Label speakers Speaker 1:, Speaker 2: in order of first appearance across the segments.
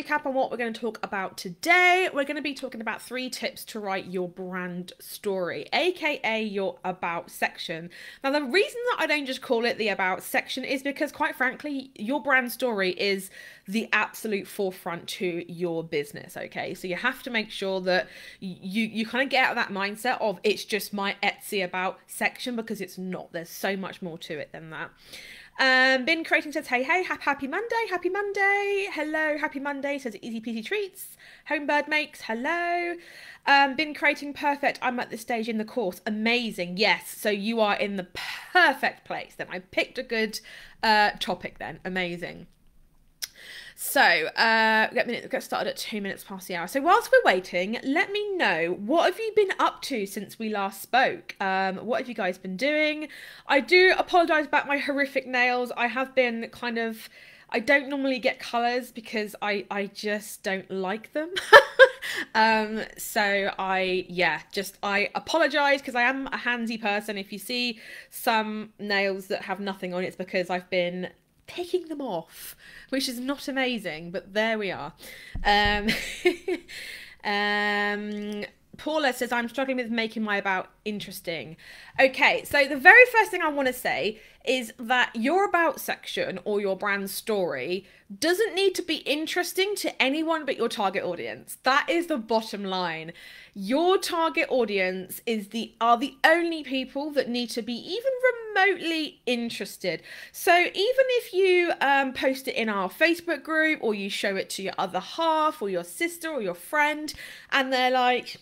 Speaker 1: recap on what we're going to talk about today. We're going to be talking about 3 tips to write your brand story, aka your about section. Now, the reason that I don't just call it the about section is because, quite frankly, your brand story is the absolute forefront to your business. Okay, so you have to make sure that you kind of get out of that mindset of it's just my Etsy about section, because it's not. There's so much more to it than that. Been Creating says, hey, happy Monday. Hello, happy Monday, says Easy Peasy Treats. Homebird Makes, hello. Been Creating, perfect. I'm at this stage in the course. Amazing. Yes, so you are in the perfect place. Then I picked a good topic then. Amazing. So, get started at 2 minutes past the hour. So whilst we're waiting, let me know, what have you been up to since we last spoke? What have you guys been doing? I do apologise about my horrific nails. I have been kind of, I don't normally get colours because I just don't like them. So I apologise because I am a handsy person. If you see some nails that have nothing on, it's because I've been taking them off, which is not amazing, but there we are. Paula says, I'm struggling with making my about interesting. Okay, so the very first thing I want to say is that your about section or your brand story doesn't need to be interesting to anyone but your target audience. That is the bottom line. Your target audience are the only people that need to be even remotely interested. So even if you post it in our Facebook group, or you show it to your other half or your sister or your friend, and they're like,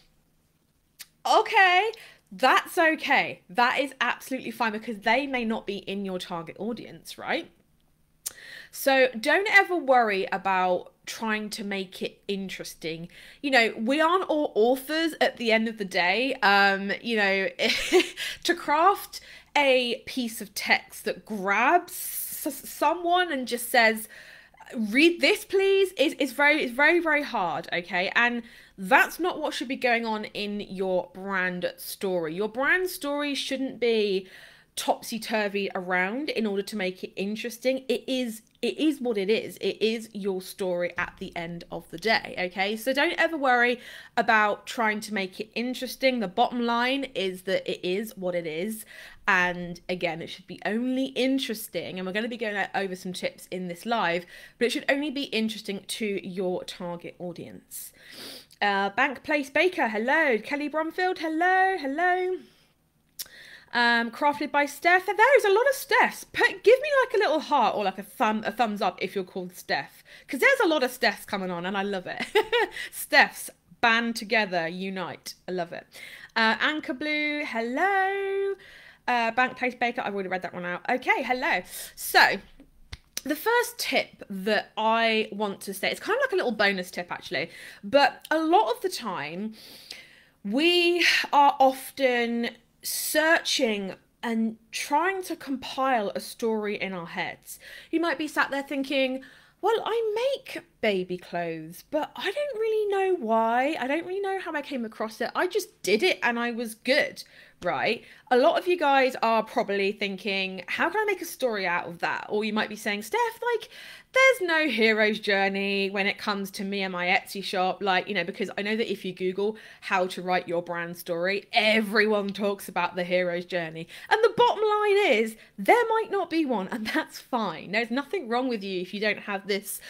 Speaker 1: okay, that's okay. That is absolutely fine, because they may not be in your target audience, right? So don't ever worry about trying to make it interesting. You know, we aren't all authors at the end of the day. You know, to craft a piece of text that grabs someone and just says, read this please, is very hard. Okay, and that's not what should be going on in your brand story. Your brand story shouldn't be topsy-turvy around in order to make it interesting. It is what it is. It is your story at the end of the day. Okay, so don't ever worry about trying to make it interesting. The bottom line is that it is what it is, and again, it should be only interesting, and we're going to be going over some tips in this live, but it should only be interesting to your target audience. Bank Place Baker, hello. Kelly Bromfield, hello. Crafted by Steph. There's a lot of Stephs. Give me like a little heart or like a thumbs up if you're called Steph, because there's a lot of Stephs coming on and I love it. Stephs band together, unite. I love it. Anchor Blue, hello. Bank Place Baker, I've already read that one out. Okay, hello. So the first tip that I want to say, it's kind of like a little bonus tip actually, but a lot of the time we are often searching and trying to compile a story in our heads. You might be sat there thinking, well, I make baby clothes, but I don't really know why. I don't really know how I came across it. I just did it and I was good, right? A lot of you guys are probably thinking, how can I make a story out of that? Or you might be saying, Steph, like, there's no hero's journey when it comes to me and my Etsy shop. Like, you know, because I know that if you Google how to write your brand story, everyone talks about the hero's journey. And the bottom line is, there might not be one, and that's fine. There's nothing wrong with you if you don't have this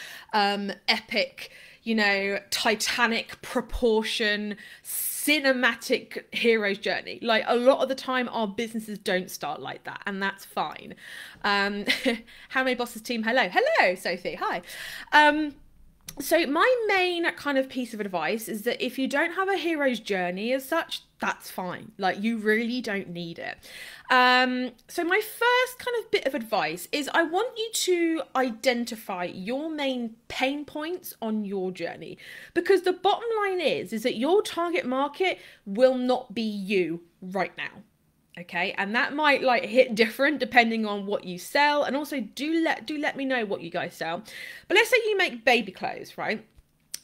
Speaker 1: epic, you know, Titanic proportion cinematic hero's journey. Like, a lot of the time our businesses don't start like that, and that's fine. How many bosses team, hello Sophie, hi. So my main kind of piece of advice is that if you don't have a hero's journey as such, that's fine. Like, you really don't need it. So my first kind of bit of advice is I want you to identify your main pain points on your journey, because the bottom line is that your target market will not be you right now. Okay, and that might like hit different depending on what you sell, and also do let me know what you guys sell. But let's say you make baby clothes, right?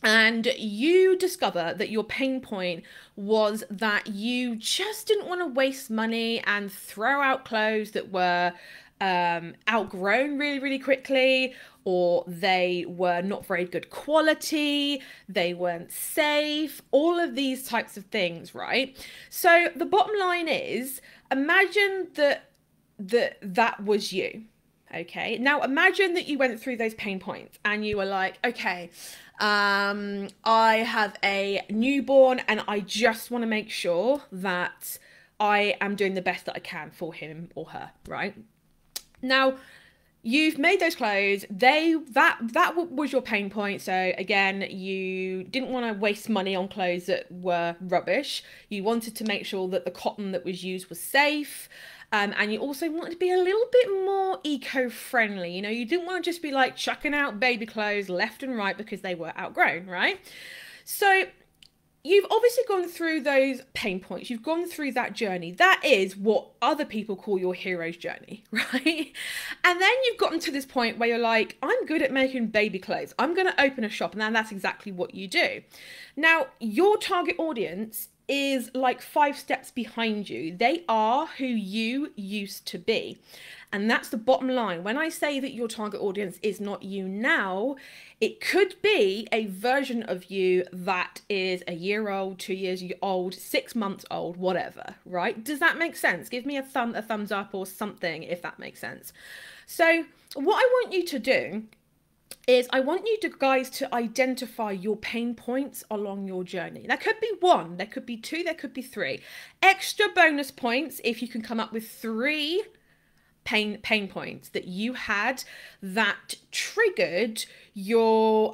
Speaker 1: And you discover that your pain point was that you just didn't want to waste money and throw out clothes that were outgrown really, really quickly, or they were not very good quality, they weren't safe, all of these types of things, right? So the bottom line is, imagine that was you. Okay. Now imagine that you went through those pain points and you were like, okay, I have a newborn and I just want to make sure that I am doing the best that I can for him or her, right? Now, you've made those clothes. That was your pain point. So again, you didn't want to waste money on clothes that were rubbish. You wanted to make sure that the cotton that was used was safe. And you also wanted to be a little bit more eco-friendly. You know, you didn't want to just be like chucking out baby clothes left and right because they were outgrown, right? So you've obviously gone through those pain points. You've gone through that journey. That is what other people call your hero's journey, right? And then you've gotten to this point where you're like, I'm good at making baby clothes. I'm going to open a shop. And then that's exactly what you do. Now, your target audience is like 5 steps behind you. They are who you used to be. And that's the bottom line. When I say that your target audience is not you now, it could be a version of you that is a year old, 2 years old, 6 months old, whatever, right? Does that make sense? Give me a thumbs up or something if that makes sense. So what I want you to do is I want you guys to identify your pain points along your journey. That could be 1, there could be 2, there could be 3. Extra bonus points if you can come up with 3 pain points that you had that triggered your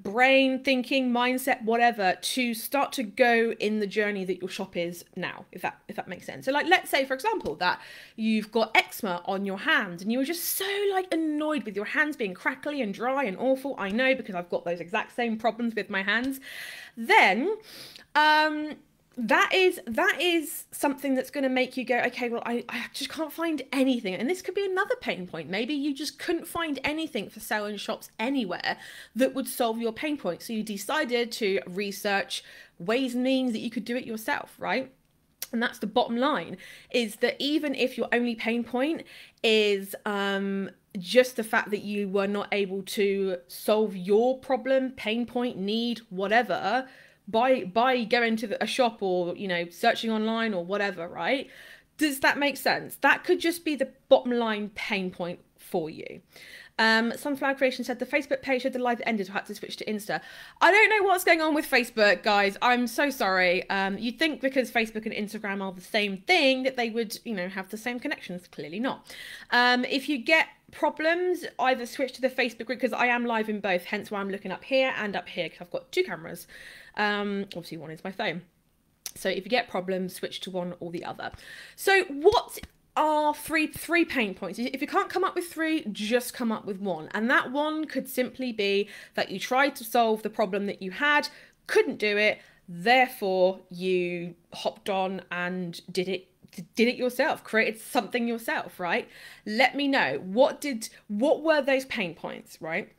Speaker 1: brain, thinking, mindset, whatever, to start to go in the journey that your shop is now, if that makes sense. So like, let's say for example that you've got eczema on your hands and you were just so like annoyed with your hands being crackly and dry and awful. I know, because I've got those exact same problems with my hands. Then that is something that's going to make you go, okay, well, I just can't find anything. And this could be another pain point. Maybe you just couldn't find anything for sale in shops anywhere that would solve your pain point. So you decided to research ways and means that you could do it yourself, right? And that's the bottom line, is that even if your only pain point is just the fact that you were not able to solve your problem, pain point, need, whatever, by going to a shop or, you know, searching online or whatever, right? Does that make sense? That could just be the bottom line pain point for you. Sunflower Creation said the Facebook page had the live ended, so I had to switch to Insta. I don't know what's going on with Facebook, guys. I'm so sorry. You'd think because Facebook and Instagram are the same thing that they would, you know, have the same connections. Clearly not. If you get problems, either switch to the Facebook group, because I am live in both, hence why I'm looking up here and up here, because I've got 2 cameras. Obviously one is my phone. So if you get problems, switch to one or the other. So what are three pain points? If you can't come up with 3, just come up with 1. And that 1 could simply be that you tried to solve the problem that you had, couldn't do it, therefore you hopped on and did it yourself, created something yourself, right? Let me know, what were those pain points, right?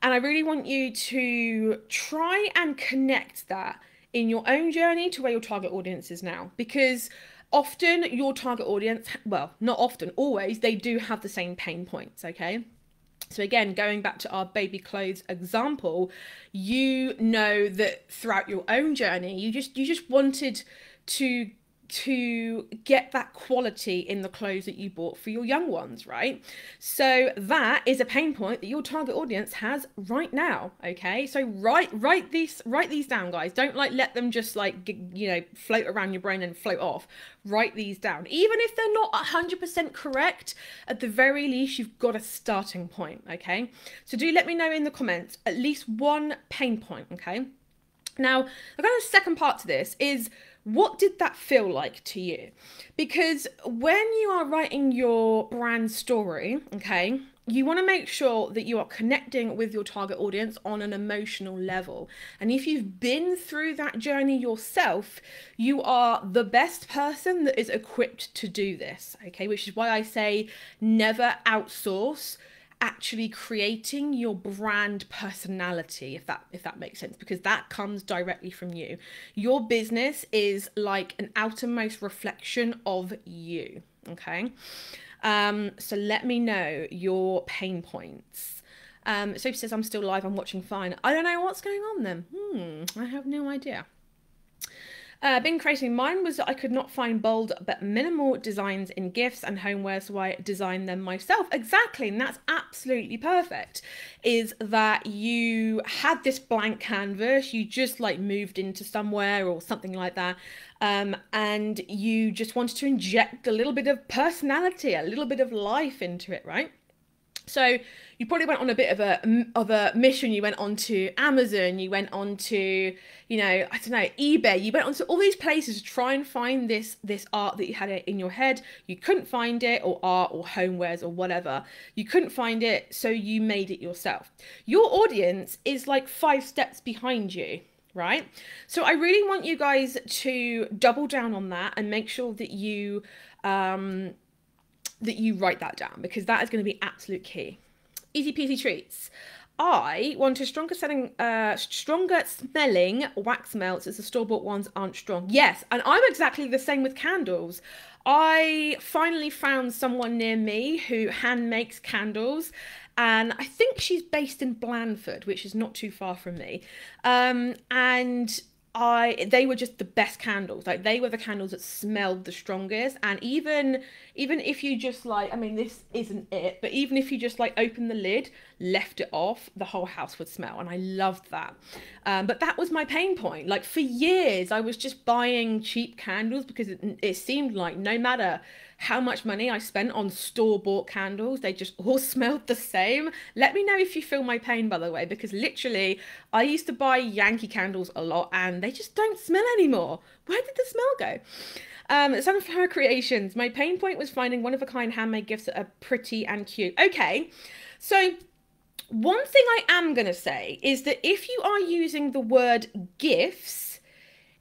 Speaker 1: And I really want you to try and connect that in your own journey to where your target audience is now, because often your target audience, well, not often, always, they do have the same pain points, okay? So again, going back to our baby clothes example, you know that throughout your own journey, you just wanted to get that quality in the clothes that you bought for your young ones, right? So that is a pain point that your target audience has right now, okay? So write these down, guys. Don't like let them just like, you know, float around your brain and float off. Write these down. Even if they're not 100% correct, at the very least you've got a starting point, okay? So do let me know in the comments at least 1 pain point, okay? Now, the kind of second part to this is, what did that feel like to you? Because when you are writing your brand story, okay, you want to make sure that you are connecting with your target audience on an emotional level. And if you've been through that journey yourself, you are the best person that is equipped to do this, okay? Which is why I say never outsource actually creating your brand personality, if that makes sense, because that comes directly from you. Your business is like an outermost reflection of you, okay? So let me know your pain points. Sophie says, I'm still live, I'm watching fine. I don't know what's going on then. I have no idea. Being crazy, mine was that I could not find bold but minimal designs in gifts and homeware, so I designed them myself. Exactly, and that's absolutely perfect. Is that you had this blank canvas, you just like moved into somewhere or something like that, and you just wanted to inject a little bit of personality, a little bit of life into it, right? So you probably went on a bit of a mission. You went on to Amazon, you went on to, you know, I don't know, eBay. You went on to all these places to try and find this art that you had in your head. You couldn't find it, or art or homewares or whatever. You couldn't find it, so you made it yourself. Your audience is like 5 steps behind you, right? So I really want you guys to double down on that and make sure that you write that down, because that is going to be absolute key. Easy peasy treats. I want a stronger smelling wax melts, as the store-bought ones aren't strong. Yes, and I'm exactly the same with candles. I finally found someone near me who hand makes candles, and I think she's based in Blandford, which is not too far from me. And they were just the best candles. Like, they were the candles that smelled the strongest. And even if you just like, I mean, this isn't it, but even if you just like open the lid, left it off, the whole house would smell. And I loved that. But that was my pain point. Like, for years I was just buying cheap candles because it seemed like no matter how much money I spent on store-bought candles, they just all smelled the same. Let me know if you feel my pain, by the way, because literally I used to buy Yankee candles a lot and they just don't smell anymore. Where did the smell go? Sunflower Creations. My pain point was finding one-of-a-kind handmade gifts that are pretty and cute. Okay, so one thing I am going to say is that if you are using the word gifts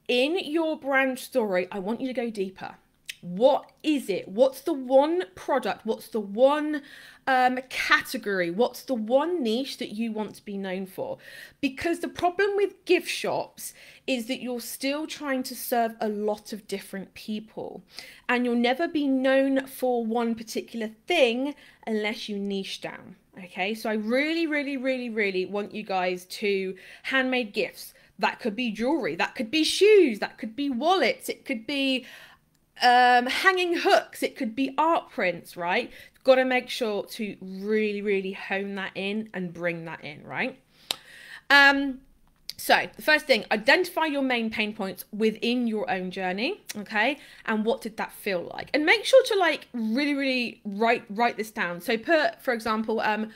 Speaker 1: in your brand story, I want you to go deeper. What is it? What's the one product? What's the one category? What's the one niche that you want to be known for? Because the problem with gift shops is that you're still trying to serve a lot of different people, and you'll never be known for one particular thing unless you niche down. Okay, so I really, really, really, really want you guys to handmade gifts. That could be jewelry, that could be shoes, that could be wallets, it could be hanging hooks, it could be art prints, right? Got to make sure to really, really hone that in and bring that in, right? So the first thing, identify your main pain points within your own journey, okay? And what did that feel like? And make sure to like really, really write this down. So put, for example, having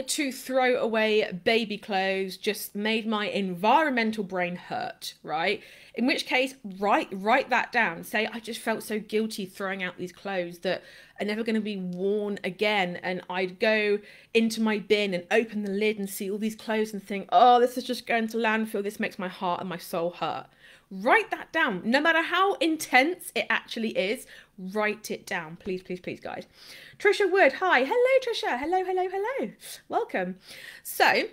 Speaker 1: to throw away baby clothes just made my environmental brain hurt, right? In which case, write that down. Say, I just felt so guilty throwing out these clothes that are never going to be worn again. And I'd go into my bin and open the lid and see all these clothes and think, oh, this is just going to landfill. This makes my heart and my soul hurt. Write that down. No matter how intense it actually is, write it down. Please, please, please, guys. Trisha Wood, hi. Hello, Trisha. Hello, hello, hello. Welcome. So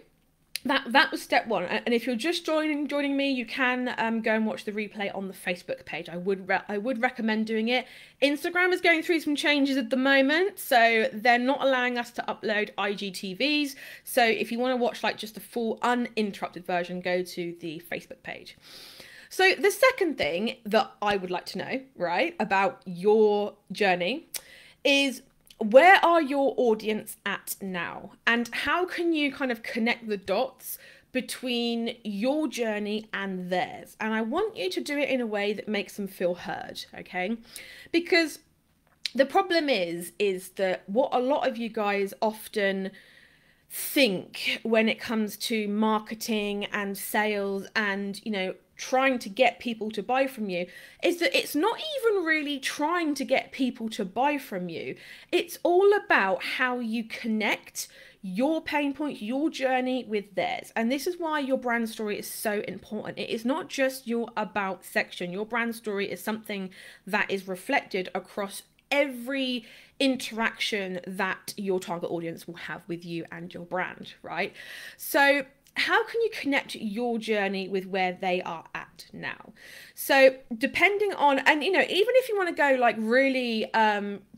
Speaker 1: that was step one, and if you're just joining me, you can go and watch the replay on the Facebook page. I would recommend doing it. Instagram is going through some changes at the moment, so they're not allowing us to upload IGTVs. So if you want to watch like just the full uninterrupted version, go to the Facebook page. So the second thing that I would like to know, right, about your journey is, where are your audience at now? And how can you kind of connect the dots between your journey and theirs? And I want you to do it in a way that makes them feel heard, okay? Because the problem is that what a lot of you guys often think when it comes to marketing and sales and, you know, trying to get people to buy from you, is that it's not even really trying to get people to buy from you. It's all about how you connect your pain point, your journey with theirs. And this is why your brand story is so important. It is not just your about section. Your brand story is something that is reflected across every interaction that your target audience will have with you and your brand, right? So how can you connect your journey with where they are at? that now. So depending on, and you know, even if you want to go like really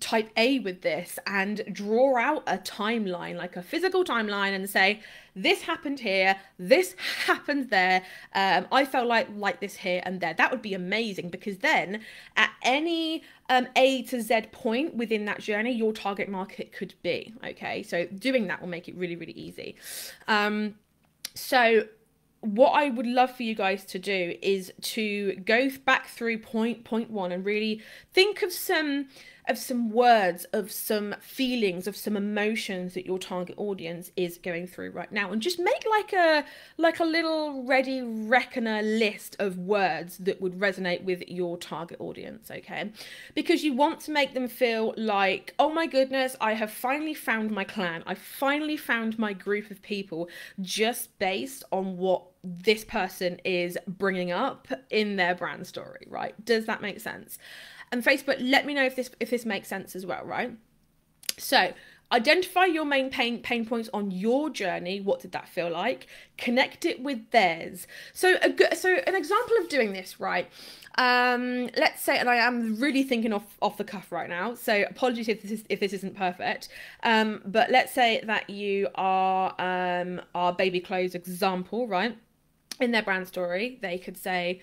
Speaker 1: type A with this and draw out a timeline, like a physical timeline, and say, this happened here, this happened there, I felt like this here and there, that would be amazing, because then at any A to Z point within that journey, your target market could be, okay? So doing that will make it really, really easy. So what I would love for you guys to do is to go back through point one and really think of some words, of some feelings, of some emotions that your target audience is going through right now, and just make like a little ready reckoner list of words that would resonate with your target audience, okay? Because you want to make them feel like, oh my goodness, I have finally found my clan, I finally found my group of people, just based on what this person is bringing up in their brand story, right? Does that make sense? And Facebook, let me know if this makes sense as well, right? So identify your main pain points on your journey. What did that feel like? Connect it with theirs. So an example of doing this, right? Let's say, and I am really thinking off the cuff right now, so apologies if this isn't perfect. But let's say that you are our baby clothes example, right? In their brand story, they could say,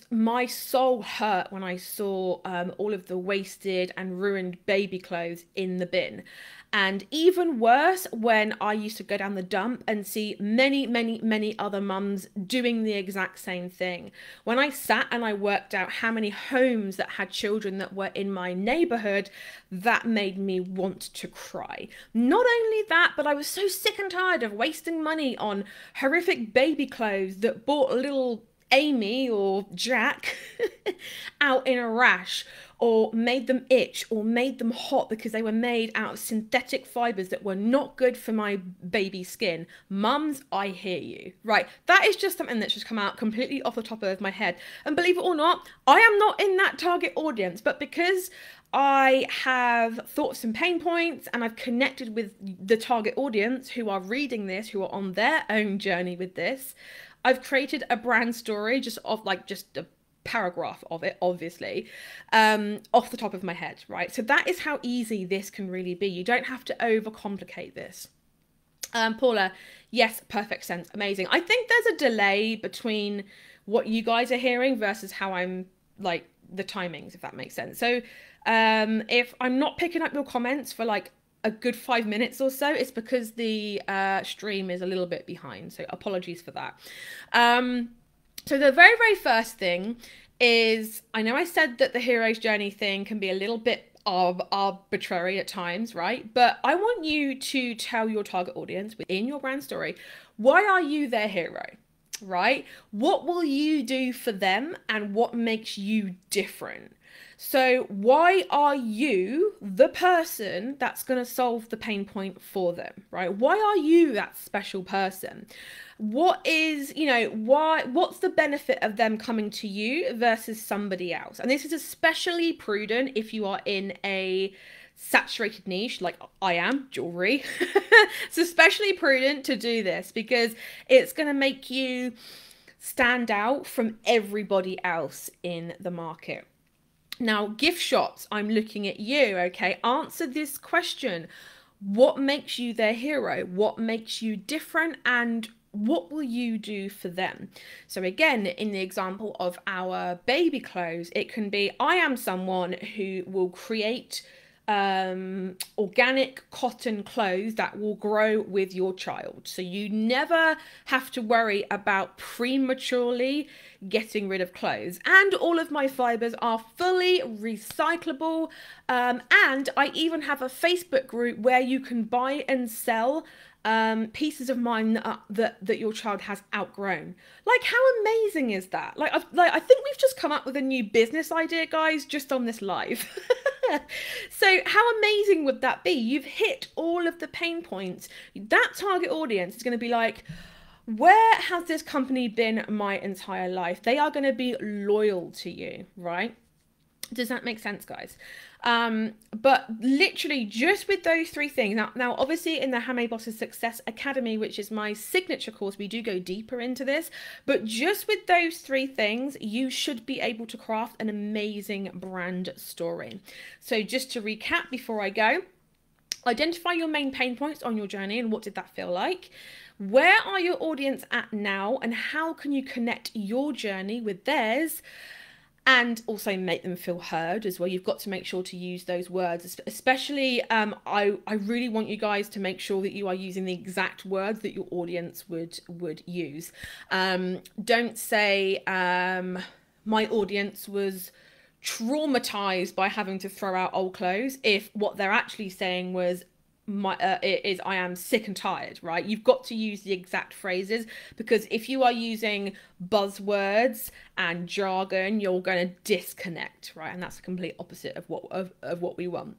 Speaker 1: my soul hurt when I saw all of the wasted and ruined baby clothes in the bin. And even worse, when I used to go down the dump and see many other mums doing the exact same thing. When I sat and I worked out how many homes that had children that were in my neighborhood, that made me want to cry. Not only that, but I was so sick and tired of wasting money on horrific baby clothes that brought little Amy or Jack out in a rash, or made them itch, or made them hot because they were made out of synthetic fibers that were not good for my baby skin. Mums, I hear you. Right, that is just something that's just come out completely off the top of my head. And believe it or not, I am not in that target audience, but because I have thoughts and pain points, and I've connected with the target audience who are reading this, who are on their own journey with this, I've created a brand story just a paragraph of it, obviously, off the top of my head, right? So that is how easy this can really be. You don't have to overcomplicate this. Paula, yes, perfect sense, amazing. I think there's a delay between what you guys are hearing versus how I'm like the timings, if that makes sense. So if I'm not picking up your comments for like a good 5 minutes or so, it's because the stream is a little bit behind, so apologies for that. So the very first thing is, I know I said that the hero's journey thing can be a little bit arbitrary at times, right? But I want you to tell your target audience within your brand story, why are you their hero, right? What will you do for them, and what makes you different? So why are you the person that's going to solve the pain point for them, right? Why are you that special person? What is, you know, what's the benefit of them coming to you versus somebody else? And this is especially prudent if you are in a saturated niche like I am, jewelry. It's especially prudent to do this because it's going to make you stand out from everybody else in the market. Now, gift shops, I'm looking at you, okay? Answer this question. What makes you their hero? What makes you different? And what will you do for them? So again, in the example of our baby clothes, it can be, I am someone who will create organic cotton clothes that will grow with your child. So you never have to worry about prematurely getting rid of clothes. And all of my fibers are fully recyclable. And I even have a Facebook group where you can buy and sell pieces of mine that your child has outgrown. Like, how amazing is that? Like I think we've just come up with a new business idea, guys, just on this live. So how amazing would that be? You've hit all of the pain points. That target audience is going to be like, where has this company been my entire life? They are going to be loyal to you, right? Does that make sense, guys? But literally just with those three things. Now, obviously in the Handmade Bosses Success Academy, which is my signature course, we do go deeper into this. But just with those three things, you should be able to craft an amazing brand story. So just to recap before I go, identify your main pain points on your journey and what did that feel like? Where are your audience at now, and how can you connect your journey with theirs? And also make them feel heard as well. You've got to make sure to use those words, especially I really want you guys to make sure that you are using the exact words that your audience would use. Don't say my audience was traumatized by having to throw out old clothes if what they're actually saying was I am sick and tired, right? You've got to use the exact phrases, because if you are using buzzwords and jargon, you're going to disconnect, right? And that's the complete opposite of what we want.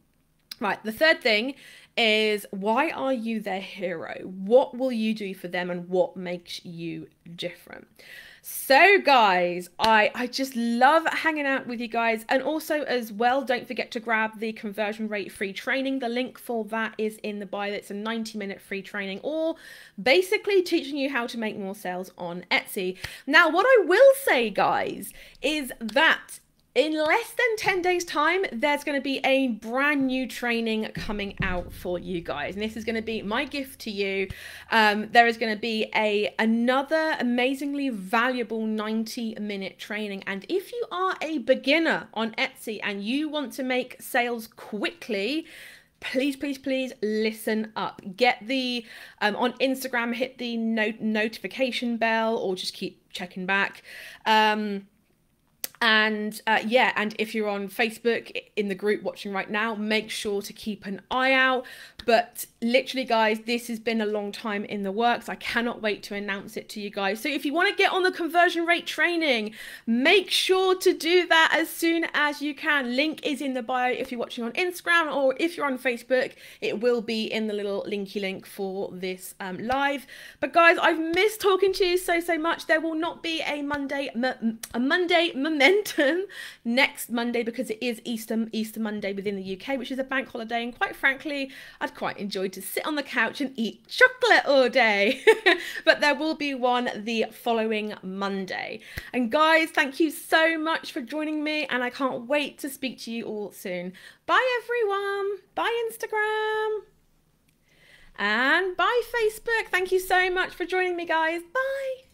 Speaker 1: Right, the third thing is, why are you their hero? What will you do for them, and what makes you different? So guys, I just love hanging out with you guys. And also as well, don't forget to grab the conversion rate free training. The link for that is in the bio. It's a 90-minute free training, or basically teaching you how to make more sales on Etsy. Now, what I will say, guys, is that in less than 10 days time, there's going to be a brand new training coming out for you guys. And this is going to be my gift to you. There is going to be another amazingly valuable 90-minute training. And if you are a beginner on Etsy and you want to make sales quickly, please, please, please listen up. Get the, on Instagram, hit the notification bell, or just keep checking back. Yeah, and if you're on Facebook in the group watching right now, make sure to keep an eye out. But literally, guys, this has been a long time in the works. I cannot wait to announce it to you guys. So if you want to get on the conversion rate training, make sure to do that as soon as you can. Link is in the bio if you're watching on Instagram, or if you're on Facebook, it will be in the little linky link for this live. But guys, I've missed talking to you so much. There will not be a Monday Momentum next Monday, because it is Easter Monday within the UK, which is a bank holiday, and quite frankly, I'd quite enjoy to sit on the couch and eat chocolate all day. But there will be one the following Monday. And guys, thank you so much for joining me, and I can't wait to speak to you all soon. Bye everyone. Bye Instagram. And bye Facebook. Thank you so much for joining me, guys. Bye.